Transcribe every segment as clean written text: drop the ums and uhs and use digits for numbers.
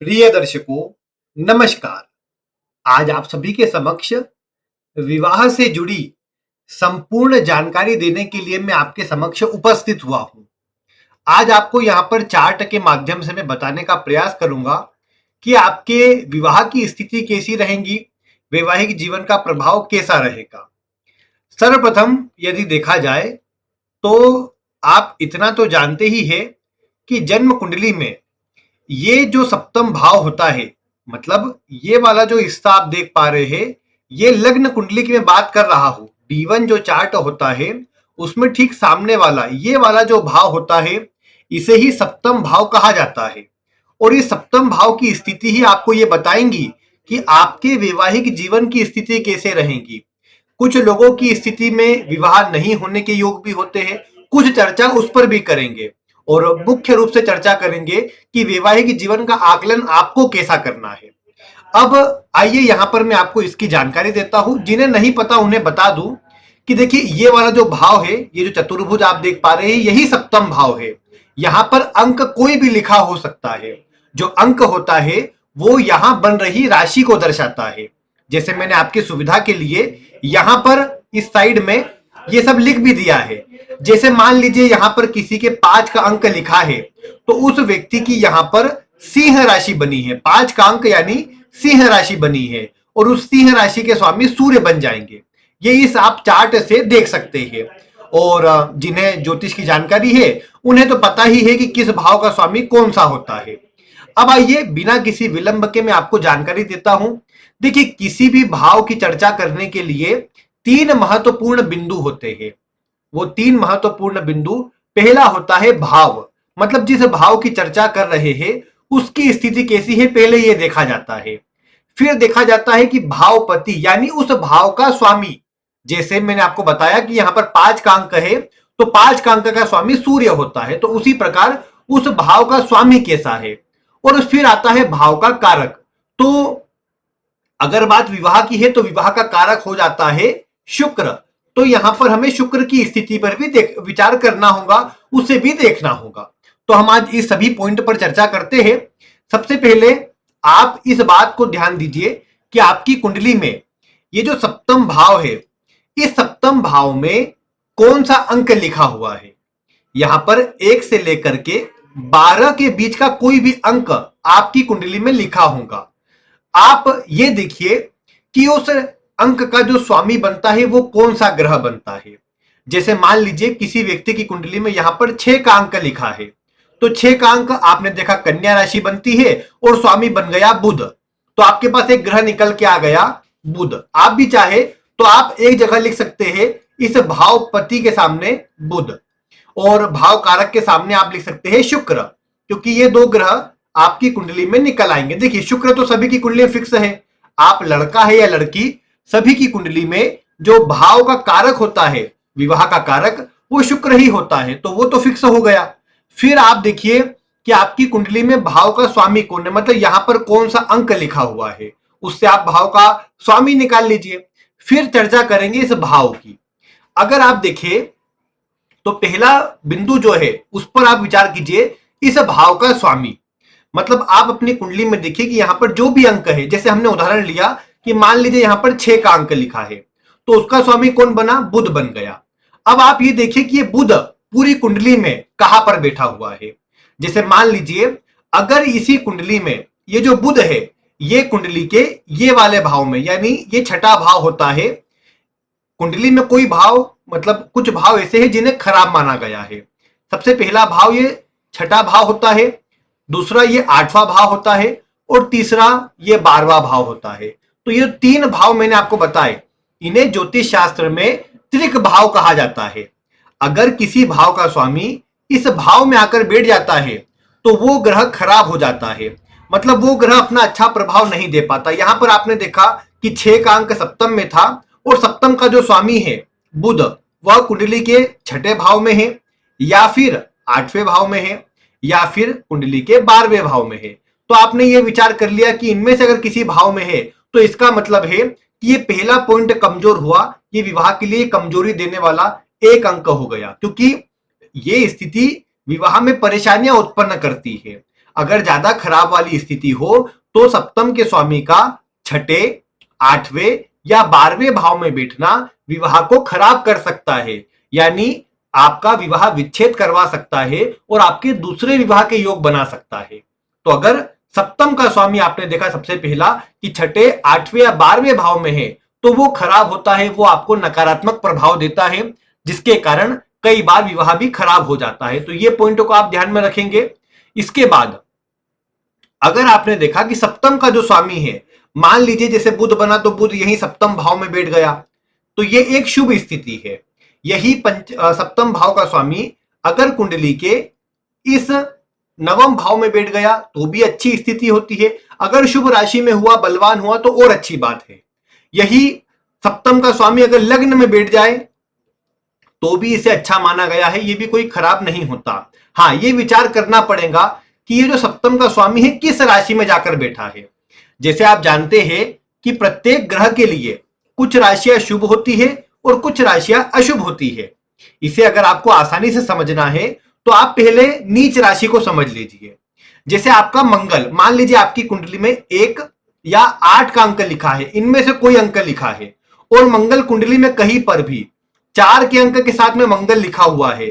प्रिय दर्शकों, नमस्कार। आज आप सभी के समक्ष विवाह से जुड़ी संपूर्ण जानकारी देने के लिए मैं आपके समक्ष उपस्थित हुआ हूं। आज आपको यहां पर चार्ट के माध्यम से मैं बताने का प्रयास करूंगा कि आपके विवाह की स्थिति कैसी रहेगी, वैवाहिक जीवन का प्रभाव कैसा रहेगा। सर्वप्रथम यदि देखा जाए तो आप इतना तो जानते ही है कि जन्म कुंडली में ये जो सप्तम भाव होता है, मतलब ये वाला जो हिस्सा आप देख पा रहे हैं, ये लग्न कुंडली की मैं बात कर रहा हूं। D1 जो चार्ट होता है उसमें ठीक सामने वाला ये वाला जो भाव होता है, इसे ही सप्तम भाव कहा जाता है। और ये सप्तम भाव की स्थिति ही आपको ये बताएंगी कि आपके वैवाहिक जीवन की स्थिति कैसे रहेगी। कुछ लोगों की स्थिति में विवाह नहीं होने के योग भी होते हैं। कुछ चर्चा उस पर भी करेंगे और मुख्य रूप से चर्चा करेंगे कि वैवाहिक जीवन का आकलन आपको कैसा करना है। अब आइए यहां पर मैं आपको इसकी जानकारी देता हूं। जिन्हें नहीं पता उन्हें बता दूं कि देखिए, ये वाला जो भाव है, ये जो चतुर्भुज आप देख पा रहे हैं, यही सप्तम भाव है। यहां पर अंक कोई भी लिखा हो सकता है। जो अंक होता है वो यहां बन रही राशि को दर्शाता है। जैसे मैंने आपकी सुविधा के लिए यहां पर इस साइड में ये सब लिख भी दिया है। जैसे मान लीजिए यहां पर किसी के 5 का अंक लिखा है तो उस व्यक्ति की यहां पर सिंह राशि बनी है। 5 का अंक यानी सिंह राशि बनी है और उस सिंह राशि के स्वामी सूर्य बन जाएंगे। ये इस आप चार्ट से देख सकते हैं। और जिन्हें ज्योतिष की जानकारी है उन्हें तो पता ही है कि किस भाव का स्वामी कौन सा होता है। अब आइए बिना किसी विलंब के मैं आपको जानकारी देता हूं। देखिए, किसी भी भाव की चर्चा करने के लिए 3 महत्वपूर्ण बिंदु होते हैं। वो 3 महत्वपूर्ण बिंदु, पहला होता है भाव, मतलब जिस भाव की चर्चा कर रहे हैं उसकी स्थिति कैसी है, पहले ये देखा जाता है। फिर देखा जाता है कि भावपति यानी उस भाव का स्वामी। जैसे मैंने आपको बताया कि यहां पर 5 का अंक है तो 5 का अंक का स्वामी सूर्य होता है, तो उसी प्रकार उस भाव का स्वामी कैसा है। और फिर आता है भाव का कारक। तो अगर बात विवाह की है तो विवाह का कारक हो जाता है शुक्र। तो यहां पर हमें शुक्र की स्थिति पर भी विचार करना होगा, उसे भी देखना होगा। तो हम आज इस सभी पॉइंट पर चर्चा करते हैं। सबसे पहले आप इस बात को ध्यान दीजिए कि आपकी कुंडली में ये जो सप्तम भाव है, इस सप्तम भाव में कौन सा अंक लिखा हुआ है। यहां पर 1 से लेकर के 12 के बीच का कोई भी अंक आपकी कुंडली में लिखा होगा। आप ये देखिए कि उस अंक का जो स्वामी बनता है वो कौन सा ग्रह बनता है। जैसे मान लीजिए किसी व्यक्ति की कुंडली में यहां पर 6 का अंक लिखा है तो 6 का अंक आपने देखा कन्या राशि बनती है और स्वामी बन गया बुध। तो आपके पास एक ग्रह निकल के आ गया बुध। आप भी चाहे तो आप एक जगह लिख सकते हैं इस भावपति के सामने बुध और भाव कारक के सामने आप लिख सकते हैं शुक्र, क्योंकि ये 2 ग्रह आपकी कुंडली में निकल आएंगे। देखिए, शुक्र तो सभी की कुंडली फिक्स है। आप लड़का है या लड़की, सभी की कुंडली में जो भाव का कारक होता है, विवाह का कारक, वो शुक्र ही होता है, तो वो तो फिक्स हो गया। फिर आप देखिए कि आपकी कुंडली में भाव का स्वामी कौन है, मतलब यहां पर कौन सा अंक लिखा हुआ है, उससे आप भाव का स्वामी निकाल लीजिए। फिर चर्चा करेंगे इस भाव की। अगर आप देखें तो पहला बिंदु जो है उस पर आप विचार कीजिए, इस भाव का स्वामी। मतलब आप अपनी कुंडली में देखिए कि यहां पर जो भी अंक है, जैसे हमने उदाहरण लिया कि मान लीजिए यहां पर 6 का अंक लिखा है तो उसका स्वामी कौन बना, बुध बन गया। अब आप ये देखिए कि ये बुध पूरी कुंडली में कहां पर बैठा हुआ है। जैसे मान लीजिए अगर इसी कुंडली में ये जो बुध है ये कुंडली के ये वाले भाव में, यानी ये छठा भाव होता है। कुंडली में कोई भाव, मतलब कुछ भाव ऐसे हैं जिन्हें खराब माना गया है। सबसे पहला भाव ये छठा भाव होता है, दूसरा ये 8वां भाव होता है और तीसरा ये 12वां भाव होता है। तो ये 3 भाव मैंने आपको बताए, इन्हें ज्योतिष शास्त्र में त्रिक भाव कहा जाता है। अगर किसी भाव का स्वामी इस भाव में आकर बैठ जाता है तो वो ग्रह खराब हो जाता है, मतलब वो ग्रह अपना अच्छा प्रभाव नहीं दे पाता। यहां पर आपने देखा कि 6 का अंक सप्तम में था और सप्तम का जो स्वामी है बुध, वह कुंडली के छठे भाव में है या फिर 8वें भाव में है या फिर कुंडली के 12वें भाव में है। तो आपने ये विचार कर लिया कि इनमें से अगर किसी भाव में है तो इसका मतलब है कि ये पहला पॉइंट कमजोर हुआ, ये विवाह के लिए कमजोरी देने वाला एक अंक हो गया, क्योंकि ये स्थिति विवाह में परेशानियां उत्पन्न करती है। अगर ज्यादा खराब वाली स्थिति हो तो सप्तम के स्वामी का छठे, आठवें या 12वें भाव में बैठना विवाह को खराब कर सकता है, यानी आपका विवाह विच्छेद करवा सकता है और आपके दूसरे विवाह के योग बना सकता है। तो अगर सप्तम का स्वामी आपने देखा सबसे पहला कि छठे, आठवें या 12वें भाव में है तो वो खराब होता है, वो आपको नकारात्मक प्रभाव देता है, जिसके कारण कई बार विवाह भी खराब हो जाता है। तो ये पॉइंटों को आप ध्यान में रखेंगे। इसके बाद अगर आपने देखा कि सप्तम का जो स्वामी है, मान लीजिए जैसे बुध बना तो बुध यही सप्तम भाव में बैठ गया, तो ये एक शुभ स्थिति है। यही सप्तम भाव का स्वामी अगर कुंडली के इस नवम भाव में बैठ गया तो भी अच्छी स्थिति होती है। अगर शुभ राशि में हुआ, बलवान हुआ तो और अच्छी बात है। यही सप्तम का स्वामी अगर लग्न में बैठ जाए तो भी इसे अच्छा माना गया है, ये भी कोई खराब नहीं होता। हाँ, ये विचार करना पड़ेगा कि ये जो सप्तम का स्वामी है किस राशि में जाकर बैठा है। जैसे आप जानते हैं कि प्रत्येक ग्रह के लिए कुछ राशियां शुभ होती है और कुछ राशियां अशुभ होती है। इसे अगर आपको आसानी से समझना है तो आप पहले नीच राशि को समझ लीजिए। जैसे आपका मंगल, मान लीजिए आपकी कुंडली में 1 या 8 का अंक लिखा है, इनमें से कोई अंक लिखा है और मंगल कुंडली में कहीं पर भी 4 के अंक के साथ में मंगल लिखा हुआ है,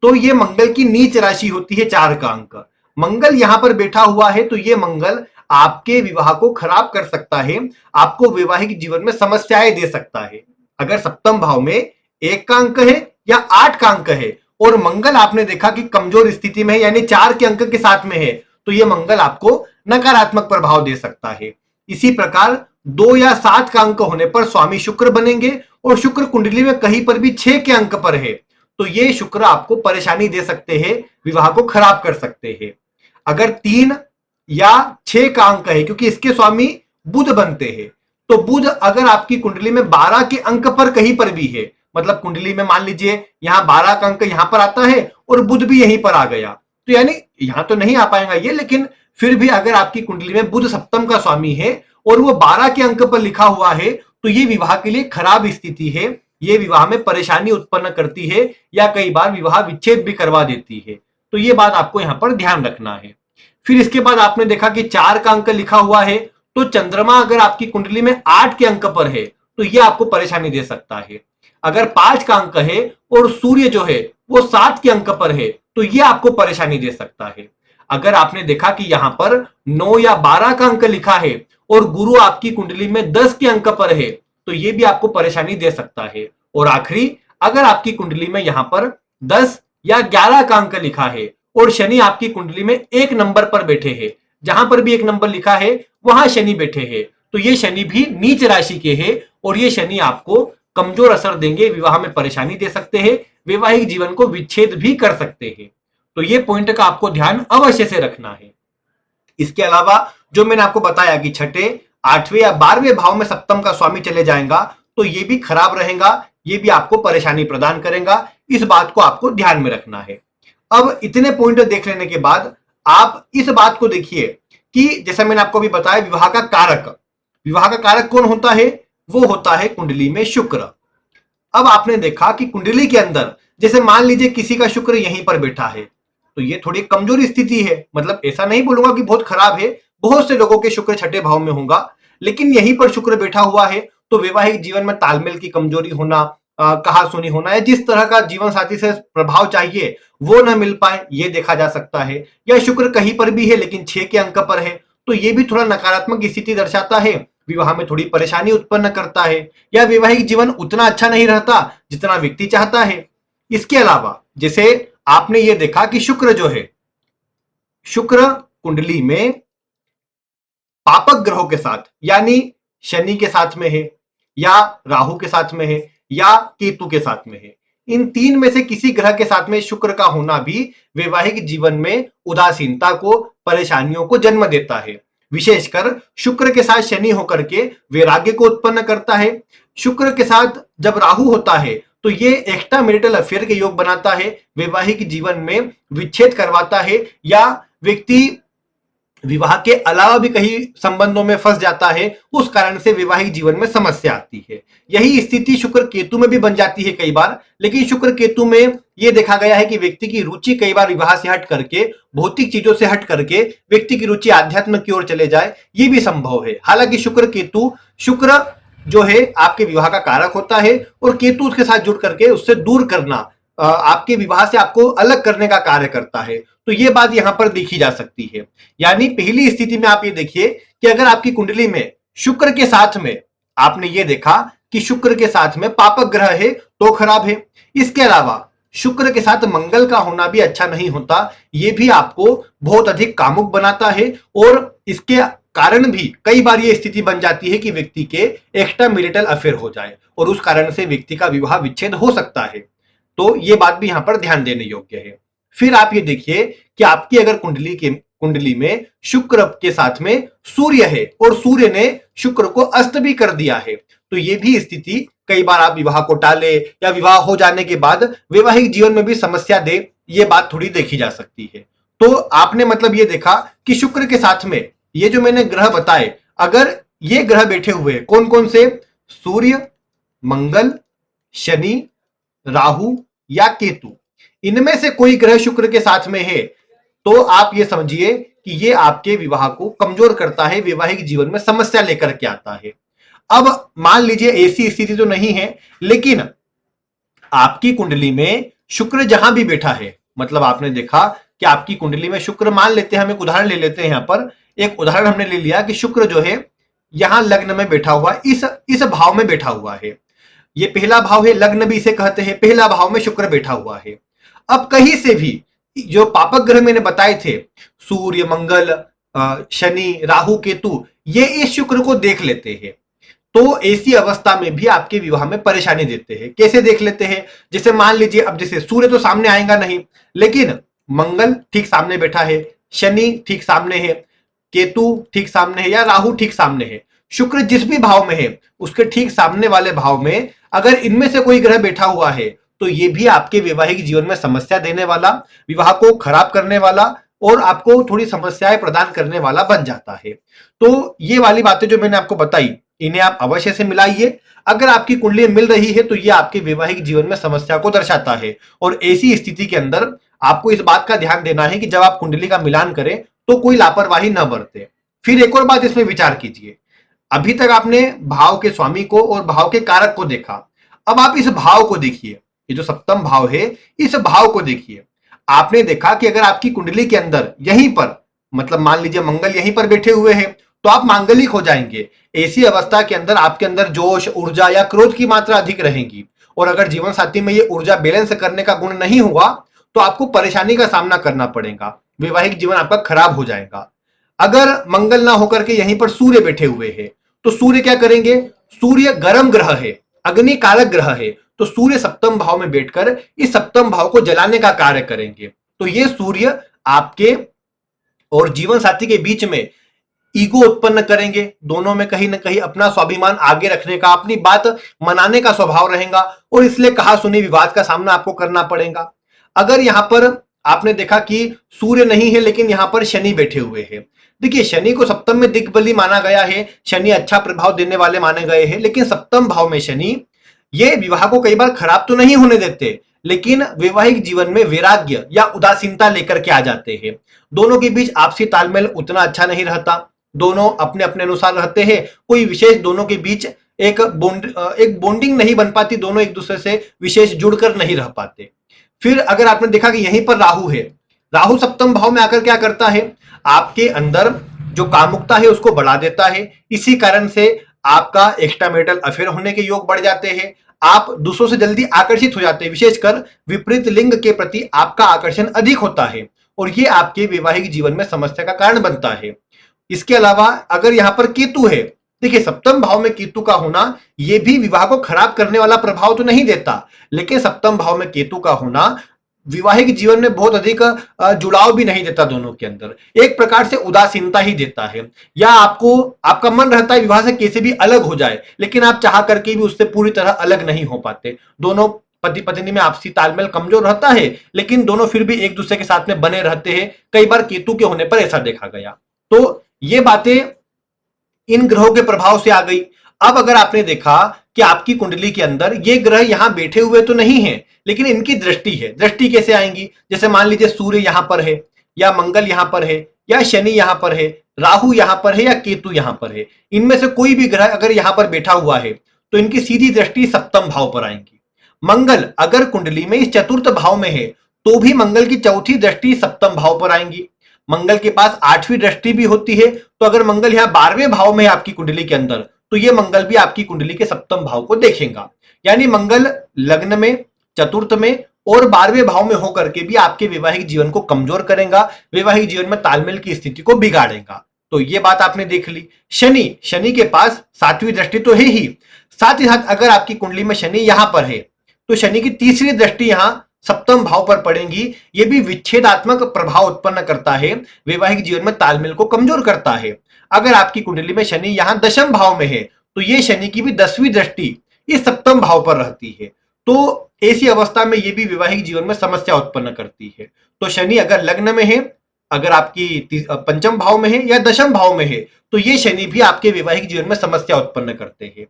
तो ये मंगल की नीच राशि होती है 4 का अंक। मंगल यहां पर बैठा हुआ है तो ये मंगल आपके विवाह को खराब कर सकता है, आपको वैवाहिक जीवन में समस्याएं दे सकता है। अगर सप्तम भाव में 1 का अंक है या 8 का अंक है और मंगल आपने देखा कि कमजोर स्थिति में है, यानी 4 के अंक के साथ में है, तो यह मंगल आपको नकारात्मक प्रभाव दे सकता है। इसी प्रकार 2 या 7 का अंक होने पर स्वामी शुक्र बनेंगे और शुक्र कुंडली में कहीं पर भी 6 के अंक पर है तो ये शुक्र आपको परेशानी दे सकते हैं, विवाह को खराब कर सकते हैं। अगर 3 या 6 का अंक है, क्योंकि इसके स्वामी बुध बनते हैं, तो बुध अगर आपकी कुंडली में 12 के अंक पर कहीं पर भी है, मतलब कुंडली में मान लीजिए यहां 12 का अंक यहां पर आता है और बुध भी यहीं पर आ गया, तो यानी यहां तो नहीं आ पाएगा ये, लेकिन फिर भी अगर आपकी कुंडली में बुध सप्तम का स्वामी है और वो 12 के अंक पर लिखा हुआ है तो ये विवाह के लिए खराब स्थिति है, ये विवाह में परेशानी उत्पन्न करती है या कई बार विवाह विच्छेद भी करवा देती है। तो ये बात आपको यहां पर ध्यान रखना है। फिर इसके बाद आपने देखा कि 4 का अंक लिखा हुआ है, तो चंद्रमा अगर आपकी कुंडली में 8 के अंक पर है तो यह आपको परेशानी दे सकता है। अगर 5 का अंक है और सूर्य जो है वो 7 के अंक पर है तो यह आपको परेशानी दे सकता है। अगर आपने देखा कि यहां पर 9 या 12 का अंक लिखा है और गुरु आपकी कुंडली में 10 के अंक पर है तो यह भी आपको परेशानी दे सकता है। और आखिरी, अगर आपकी कुंडली में यहां पर 10 या 11 का अंक लिखा है और शनि आपकी कुंडली में 1 नंबर पर बैठे हैं, जहां पर भी 1 नंबर लिखा है वहां शनि बैठे हैं, तो ये शनि भी नीच राशि के हैं और ये शनि आपको कमजोर असर देंगे, विवाह में परेशानी दे सकते हैं, वैवाहिक जीवन को विच्छेद भी कर सकते हैं। तो ये पॉइंट का आपको ध्यान अवश्य से रखना है। इसके अलावा जो मैंने आपको बताया कि छठे, 8वें या 12वें भाव में सप्तम का स्वामी चले जाएगा तो ये भी खराब रहेगा, ये भी आपको परेशानी प्रदान करेगा, इस बात को आपको ध्यान में रखना है। अब इतने पॉइंट देख लेने के बाद आप इस बात को देखिए कि जैसा मैंने आपको अभी बताया, विवाह का कारक कौन होता है? वो होता है कुंडली में शुक्र। अब आपने देखा कि कुंडली के अंदर जैसे मान लीजिए किसी का शुक्र यहीं पर बैठा है तो ये थोड़ी कमजोर स्थिति है, मतलब ऐसा नहीं बोलूंगा कि बहुत खराब है, बहुत से लोगों के शुक्र छठे भाव में होगा, लेकिन यहीं पर शुक्र बैठा हुआ है तो वैवाहिक जीवन में तालमेल की कमजोरी होना, कहा सुनी होना, या जिस तरह का जीवन साथी से प्रभाव चाहिए वो न मिल पाए, ये देखा जा सकता है। या शुक्र कहीं पर भी है लेकिन 6 के अंक पर है तो ये भी थोड़ा नकारात्मक स्थिति दर्शाता है, विवाह में थोड़ी परेशानी उत्पन्न करता है या वैवाहिक जीवन उतना अच्छा नहीं रहता जितना व्यक्ति चाहता है। इसके अलावा जैसे आपने ये देखा कि शुक्र जो है, शुक्र कुंडली में पापक ग्रहों के साथ यानी शनि के साथ में है या राहु के साथ में है या केतु के साथ में है, इन 3 में से किसी ग्रह के साथ में शुक्र का होना भी वैवाहिक जीवन में उदासीनता को, परेशानियों को जन्म देता है। विशेषकर शुक्र के साथ शनि होकर के वैराग्य को उत्पन्न करता है। शुक्र के साथ जब राहु होता है तो ये एक्स्ट्रा मैरिटल अफेयर के योग बनाता है, वैवाहिक जीवन में विच्छेद करवाता है या व्यक्ति विवाह के अलावा भी कहीं संबंधों में फंस जाता है, उस कारण से वैवाहिक जीवन में समस्या आती है। यही स्थिति शुक्र केतु में भी बन जाती है कई बार, लेकिन शुक्र केतु में यह देखा गया है कि व्यक्ति की रुचि कई बार विवाह से हट करके, भौतिक चीजों से हट करके व्यक्ति की रुचि आध्यात्म की ओर चले जाए, ये भी संभव है। हालांकि शुक्र जो है आपके विवाह का कारक होता है, और केतु उसके साथ जुड़ करके उससे दूर करना, आपके विवाह से आपको अलग करने का कार्य करता है। तो ये बात यहां पर देखी जा सकती है। यानी पहली स्थिति में आप ये देखिए कि अगर आपकी कुंडली में शुक्र के साथ में आपने ये देखा कि शुक्र के साथ में पापक ग्रह है तो खराब है। इसके अलावा शुक्र के साथ मंगल का होना भी अच्छा नहीं होता, ये भी आपको बहुत अधिक कामुक बनाता है, और इसके कारण भी कई बार ये स्थिति बन जाती है कि व्यक्ति के एक्स्ट्रा मैरिटल अफेयर हो जाए, और उस कारण से व्यक्ति का विवाह विच्छेद हो सकता है। तो ये बात भी यहां पर ध्यान देने योग्य है। फिर आप ये देखिए कि आपकी अगर कुंडली में शुक्र के साथ में सूर्य है, और सूर्य ने शुक्र को अस्त भी कर दिया है, तो ये भी स्थिति कई बार आप विवाह को टाले, या विवाह हो जाने के बाद वैवाहिक जीवन में भी समस्या दे, ये बात थोड़ी देखी जा सकती है। तो आपने मतलब ये देखा कि शुक्र के साथ में ये जो मैंने ग्रह बताए, अगर ये ग्रह बैठे हुए कौन कौन से, सूर्य, मंगल, शनि, राहु या केतु, इनमें से कोई ग्रह शुक्र के साथ में है, तो आप ये समझिए कि ये आपके विवाह को कमजोर करता है, वैवाहिक जीवन में समस्या लेकर के आता है। अब मान लीजिए ऐसी स्थिति तो नहीं है, लेकिन आपकी कुंडली में शुक्र जहां भी बैठा है, मतलब आपने देखा कि आपकी कुंडली में शुक्र, मान लेते हैं, हम एक उदाहरण ले लेते हैं। यहां पर एक उदाहरण हमने ले लिया कि शुक्र जो है यहां लग्न में बैठा हुआ, इस भाव में बैठा हुआ है। ये पहला भाव है, लग्न भी इसे कहते हैं, पहला भाव में शुक्र बैठा हुआ है। अब कहीं से भी जो पापक ग्रह मैंने बताए थे, सूर्य, मंगल, शनि, राहु, केतु, ये इस शुक्र को देख लेते हैं, तो ऐसी अवस्था में भी आपके विवाह में परेशानी देते हैं। कैसे देख लेते हैं? जैसे मान लीजिए, अब जैसे सूर्य तो सामने आएगा नहीं, लेकिन मंगल ठीक सामने बैठा है, शनि ठीक सामने है, केतु ठीक सामने है, या राहु ठीक सामने है। शुक्र जिस भी भाव में है, उसके ठीक सामने वाले भाव में अगर इनमें से कोई ग्रह बैठा हुआ है, तो ये भी आपके वैवाहिक जीवन में समस्या देने वाला, विवाह को खराब करने वाला, और आपको थोड़ी समस्याएं प्रदान करने वाला बन जाता है। तो ये वाली बातें जो मैंने आपको बताई, इन्हें आप अवश्य से मिलाइए। अगर आपकी कुंडली मिल रही है, तो ये आपके वैवाहिक जीवन में समस्या को दर्शाता है, और ऐसी स्थिति के अंदर आपको इस बात का ध्यान देना है कि जब आप कुंडली का मिलान करें तो कोई लापरवाही न बरते। फिर एक और बात इसमें विचार कीजिए, अभी तक आपने भाव के स्वामी को और भाव के कारक को देखा, अब आप इस भाव को देखिए, ये जो सप्तम भाव है, इस भाव को देखिए। आपने देखा कि अगर आपकी कुंडली के अंदर यहीं पर, मतलब मान लीजिए मंगल यहीं पर बैठे हुए हैं, तो आप मांगलिक हो जाएंगे। ऐसी अवस्था के अंदर आपके अंदर जोश, ऊर्जा या क्रोध की मात्रा अधिक रहेगी, और अगर जीवन साथी में ये ऊर्जा बैलेंस करने का गुण नहीं हुआ, तो आपको परेशानी का सामना करना पड़ेगा, वैवाहिक जीवन आपका खराब हो जाएगा। अगर मंगल ना होकर के यहीं पर सूर्य बैठे हुए हैं, तो सूर्य क्या करेंगे? सूर्य गर्म ग्रह है, अग्नि कारक ग्रह है, तो सूर्य सप्तम भाव में बैठकर इस सप्तम भाव को जलाने का कार्य करेंगे। तो ये सूर्य आपके और जीवन साथी के बीच में ईगो उत्पन्न करेंगे, दोनों में कहीं ना कहीं अपना स्वाभिमान आगे रखने का, अपनी बात मनाने का स्वभाव रहेगा, और इसलिए कहा सुनी विवाद का सामना आपको करना पड़ेगा। अगर यहां पर आपने देखा कि सूर्य नहीं है, लेकिन यहां पर शनि बैठे हुए हैं, देखिए शनि को सप्तम में दिग्बली माना गया है, शनि अच्छा प्रभाव देने वाले माने गए हैं, लेकिन सप्तम भाव में शनि ये विवाह को कई बार खराब तो नहीं होने देते, लेकिन वैवाहिक जीवन में वैराग्य या उदासीनता लेकर के आ जाते हैं। दोनों के बीच आपसी तालमेल उतना अच्छा नहीं रहता, दोनों अपने अपने अनुसार रहते हैं, कोई विशेष दोनों के बीच एक बॉन्डिंग नहीं बन पाती, दोनों एक दूसरे से विशेष जुड़कर नहीं रह पाते। फिर अगर आपने देखा कि यहीं पर राहु है, राहु सप्तम भाव में आकर क्या करता है? आपके अंदर जो कामुकता है उसको बढ़ा देता है, इसी कारण से आपका एक्स्ट्रामैरिटल अफेयर होने के योग बढ़ जाते हैं, आप दूसरों से जल्दी आकर्षित हो जाते हैं, विशेषकर विपरीत लिंग के प्रति आपका आकर्षण अधिक होता है, और ये आपके वैवाहिक जीवन में समस्या का कारण बनता है। इसके अलावा अगर यहां पर केतु है, देखिए सप्तम भाव में केतु का होना यह भी विवाह को खराब करने वाला प्रभाव तो नहीं देता, लेकिन सप्तम भाव में केतु का होना विवाहिक जीवन में बहुत अधिक जुड़ाव भी नहीं देता, दोनों के अंदर एक प्रकार से उदासीनता ही देता है, या आपको आपका मन रहता है विवाह से कैसे भी अलग हो जाए, लेकिन आप चाह करके भी उससे पूरी तरह अलग नहीं हो पाते। दोनों पति पत्नी में आपसी तालमेल कमजोर रहता है, लेकिन दोनों फिर भी एक दूसरे के साथ में बने रहते हैं, कई बार केतु के होने पर ऐसा देखा गया। तो ये बातें इन ग्रहों के प्रभाव से आ गई। अब अगर आपने देखा कि आपकी कुंडली के अंदर ये ग्रह यहां बैठे हुए तो नहीं है, लेकिन इनकी दृष्टि है। दृष्टि कैसे आएंगी? जैसे मान लीजिए सूर्य यहां पर है, या मंगल यहां पर है, या शनि यहां पर है, राहु यहां पर है, या केतु यहां पर है। इनमें से कोई भी ग्रह अगर यहां पर बैठा हुआ है तो इनकी सीधी दृष्टि सप्तम भाव पर आएंगी। मंगल अगर कुंडली में इस चतुर्थ भाव में है तो भी मंगल की चौथी दृष्टि सप्तम भाव पर आएंगी। मंगल के पास आठवीं दृष्टि भी होती है, तो अगर मंगल यहां 12वें भाव में है आपकी कुंडली के अंदर, तो यह मंगल भी आपकी कुंडली के सप्तम भाव को देखेगा। यानी मंगल लग्न में, चतुर्थ में और 12वें भाव में होकर के भी आपके वैवाहिक जीवन को कमजोर करेगा, वैवाहिक जीवन में तालमेल की स्थिति को बिगाड़ेगा। तो ये बात आपने देख ली। शनि के पास 7वीं दृष्टि तो है ही, साथ ही साथ अगर आपकी कुंडली में शनि यहां पर है तो शनि की तीसरी दृष्टि यहां सप्तम भाव पर पड़ेगी। यह भी विच्छेदात्मक प्रभाव उत्पन्न करता है, वैवाहिक जीवन में तालमेल को कमजोर करता है। अगर आपकी कुंडली में शनि यहां दशम भाव में है तो यह शनि की भी 10वीं दृष्टि इस सप्तम भाव पर रहती है। तो ऐसी अवस्था में यह भी वैवाहिक जीवन में समस्या उत्पन्न करती है। तो शनि अगर लग्न में है, अगर आपकी पंचम भाव में है या दशम भाव में है, तो ये शनि भी आपके वैवाहिक जीवन में समस्या उत्पन्न करते हैं।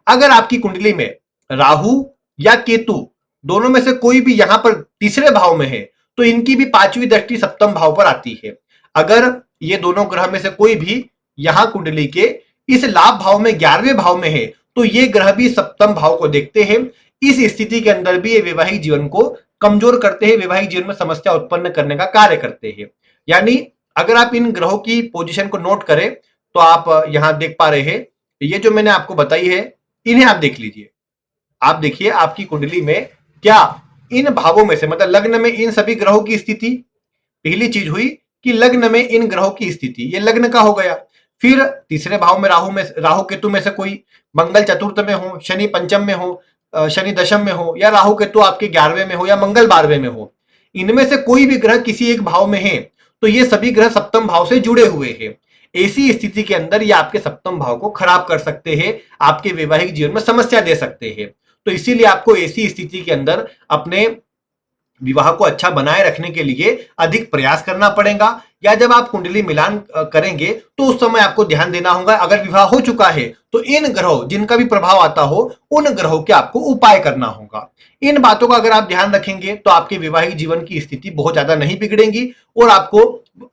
अगर आपकी कुंडली में राहु या केतु दोनों में से कोई भी यहां पर तीसरे भाव में है तो इनकी भी 5वीं दृष्टि सप्तम भाव पर आती है। अगर ये दोनों ग्रह में से कोई भी यहां कुंडली के इस लाभ भाव में 11वें भाव में है तो ये ग्रह भी सप्तम भाव को देखते हैं। इस स्थिति के अंदर भी ये वैवाहिक जीवन को कमजोर करते हैं, वैवाहिक जीवन में समस्या उत्पन्न करने का कार्य करते हैं। यानी अगर आप इन ग्रहों की पोजीशन को नोट करें तो आप यहां देख पा रहे हैं, ये जो मैंने आपको बताई है इन्हें आप देख लीजिए। आप देखिए आपकी कुंडली में क्या इन भावों में से, मतलब लग्न में इन सभी ग्रहों की स्थिति, पहली चीज हुई कि लग्न में इन ग्रहों की स्थिति, ये लग्न का हो गया। फिर तीसरे भाव में राहु केतु में से कोई, मंगल चतुर्थ में हो, शनि पंचम में हो, शनि दशम में हो, या राहु केतु आपके 11वें में हो, या मंगल 12वें में हो, इनमें से कोई भी ग्रह किसी एक भाव में है तो ये सभी ग्रह सप्तम भाव से जुड़े हुए हैं। ऐसी स्थिति के अंदर ये आपके सप्तम भाव को खराब कर सकते हैं, आपके वैवाहिक जीवन में समस्या दे सकते हैं। तो इसीलिए आपको ऐसी स्थिति के अंदर अपने विवाह को अच्छा बनाए रखने के लिए अधिक प्रयास करना पड़ेगा। या जब आप कुंडली मिलान करेंगे तो उस समय आपको ध्यान देना होगा, अगर विवाह हो चुका है तो इन ग्रहों जिनका भी प्रभाव आता हो उन ग्रहों के आपको उपाय करना होगा। इन बातों का अगर आप ध्यान रखेंगे तो आपके वैवाहिक जीवन की स्थिति बहुत ज्यादा नहीं बिगड़ेगी और आपको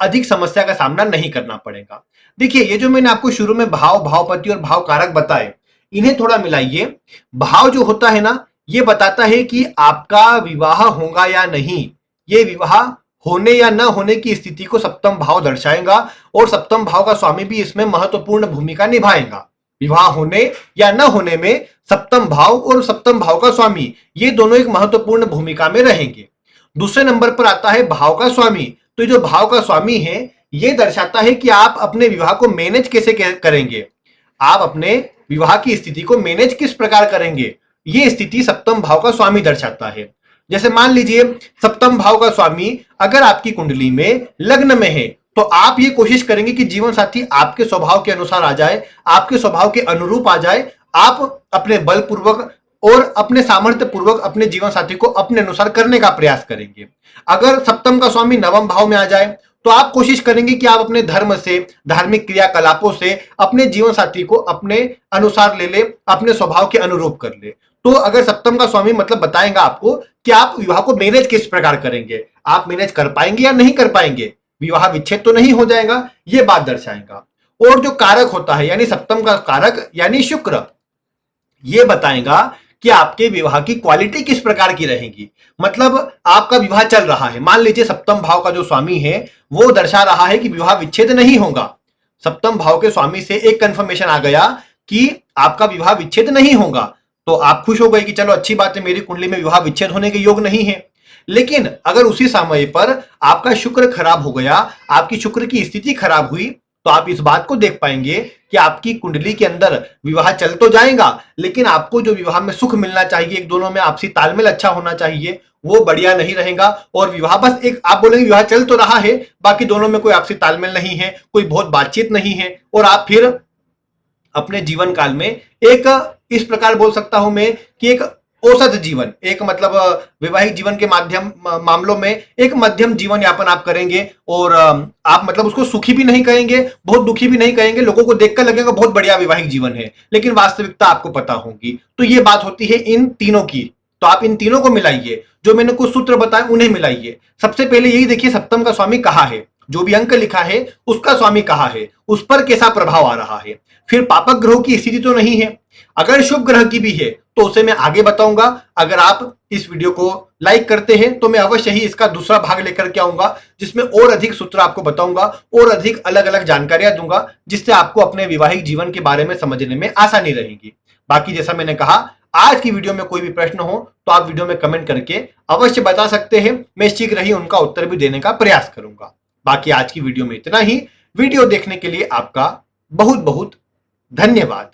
अधिक समस्या का सामना नहीं करना पड़ेगा। देखिए, ये जो मैंने आपको शुरू में भाव, भावपति और भाव कारक बताए, इन्हें थोड़ा मिलाइए। भाव जो होता है ना, ये बताता है कि आपका विवाह होगा या नहीं। ये विवाह होने या न होने की स्थिति को सप्तम भाव दर्शाएगा और सप्तम भाव का स्वामी भी इसमें महत्वपूर्ण भूमिका निभाएगा। विवाह होने या न होने में सप्तम भाव और सप्तम भाव का स्वामी ये दोनों एक महत्वपूर्ण भूमिका में रहेंगे। दूसरे नंबर पर आता है भाव का स्वामी। तो जो भाव का स्वामी है ये दर्शाता है कि आप अपने विवाह को मैनेज कैसे करेंगे, आप अपने विवाह की स्थिति को मैनेज किस प्रकार करेंगे, ये स्थिति सप्तम भाव का स्वामी दर्शाता है। जैसे मान लीजिए सप्तम भाव का स्वामी अगर आपकी कुंडली में लग्न में है तो आप ये कोशिश करेंगे कि जीवन साथी आपके स्वभाव के अनुसार आ जाए, आपके स्वभाव के अनुरूप आ जाए। आप अपने बलपूर्वक और अपने सामर्थ्य पूर्वक अपने जीवन साथी को अपने अनुसार करने का प्रयास करेंगे। अगर सप्तम का स्वामी नवम भाव में आ जाए तो आप कोशिश करेंगे कि आप अपने धर्म से, धार्मिक क्रियाकलापों से अपने जीवन साथी को अपने अनुसार ले ले, अपने स्वभाव के अनुरूप कर ले। तो अगर सप्तम का स्वामी मतलब बताएगा आपको कि आप विवाह को मैनेज किस प्रकार करेंगे, आप मैनेज कर पाएंगे या नहीं कर पाएंगे, विवाह विच्छेद तो नहीं हो जाएगा, ये बात दर्शाएगा। और जो कारक होता है यानी सप्तम का कारक यानी शुक्र, ये बताएगा कि आपके विवाह की क्वालिटी किस प्रकार की रहेगी। मतलब आपका विवाह चल रहा है, मान लीजिए सप्तम भाव का जो स्वामी है वो दर्शा रहा है कि विवाह विच्छेद नहीं होगा। सप्तम भाव के स्वामी से एक कंफर्मेशन आ गया कि आपका विवाह विच्छेद नहीं होगा, तो आप खुश हो गए कि चलो अच्छी बात है, मेरी कुंडली में विवाह विच्छेद होने के योग नहीं है। लेकिन अगर उसी समय पर आपका शुक्र खराब हो गया, आपकी शुक्र की स्थिति खराब हुई, तो आप इस बात को देख पाएंगे कि आपकी कुंडली के अंदर विवाह चल तो जाएगा लेकिन आपको जो विवाह में सुख मिलना चाहिए, एक दोनों में आपसी तालमेल अच्छा होना चाहिए, वो बढ़िया नहीं रहेगा। और विवाह बस एक, आप बोलेंगे विवाह चल तो रहा है, बाकी दोनों में कोई आपसी तालमेल नहीं है, कोई बहुत बातचीत नहीं है, और आप फिर अपने जीवन काल में एक, इस प्रकार बोल सकता हूं मैं कि एक औसत जीवन, एक मतलब वैवाहिक जीवन के मामलों में एक मध्यम जीवन यापन आप करेंगे और आप मतलब उसको सुखी भी नहीं कहेंगे, बहुत दुखी भी नहीं कहेंगे, लोगों को देखकर लगेगा बहुत बढ़िया वैवाहिक जीवन है, लेकिन वास्तविकता आपको पता होगी। तो ये बात होती है इन तीनों की। तो आप इन तीनों को मिलाइए, जो मैंने कुछ सूत्र बताए उन्हें मिलाइए। सबसे पहले यही देखिए सप्तम का स्वामी कहाँ है, जो भी अंक लिखा है उसका स्वामी कहाँ है, उस पर कैसा प्रभाव आ रहा है। फिर पापक ग्रहों की स्थिति तो नहीं है, अगर शुभ ग्रह की भी है तो उसे मैं आगे बताऊंगा। अगर आप इस वीडियो को लाइक करते हैं तो मैं अवश्य ही इसका दूसरा भाग लेकर के आऊंगा, जिसमें और अधिक सूत्र आपको बताऊंगा और अधिक अलग अलग जानकारियां दूंगा, जिससे आपको अपने वैवाहिक जीवन के बारे में समझने में आसानी रहेगी। बाकी जैसा मैंने कहा, आज की वीडियो में कोई भी प्रश्न हो तो आप वीडियो में कमेंट करके अवश्य बता सकते हैं, मैं शीघ्र ही उनका उत्तर भी देने का प्रयास करूंगा। बाकी आज की वीडियो में इतना ही। वीडियो देखने के लिए आपका बहुत बहुत धन्यवाद।